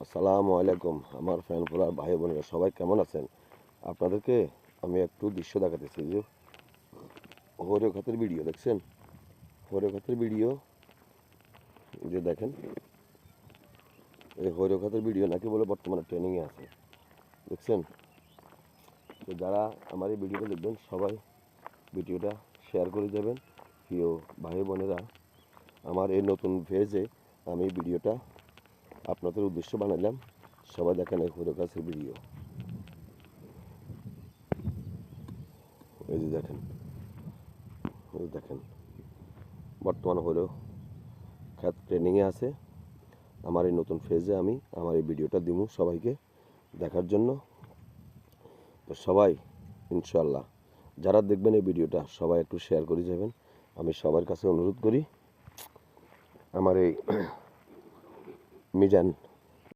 আসসালামু আলাইকুম আমার ফ্যান ফলোয়ার ভাই বোনেরা সবাই কেমন আছেন? আপনাদেরকে আমি একটু দৃশ্য দেখাতেছি যে হরেক হাতের ভিডিও দেখছেন, হরেক হাতের ভিডিও যে দেখেন, এই হরেক হাতের ভিডিও নাকি বলে বর্তমানে ট্রেনিংয়ে আছে, দেখছেন? তো যারা আমার এই ভিডিওটা দেখবেন সবাই ভিডিওটা শেয়ার করে যাবেন। প্রিয় ভাই বোনেরা, আমার এই নতুন পেজে আমি ভিডিওটা আপনাদের উদ্দেশ্য বানালাম। সবাই দেখেন এই হরেক হাতের ভিডিও, এই যে দেখেন, এই দেখেন বর্তমানে হলো খ্যাত ট্রেনিংয়ে আছে। আমার এই নতুন ফেজে আমি আমার এই ভিডিওটা দিব সবাইকে দেখার জন্য। তো সবাই ইনশাল্লাহ যারা দেখবেন এই ভিডিওটা সবাই একটু শেয়ার করে যাবেন। আমি সবার কাছে অনুরোধ করি, আমার এই মিজান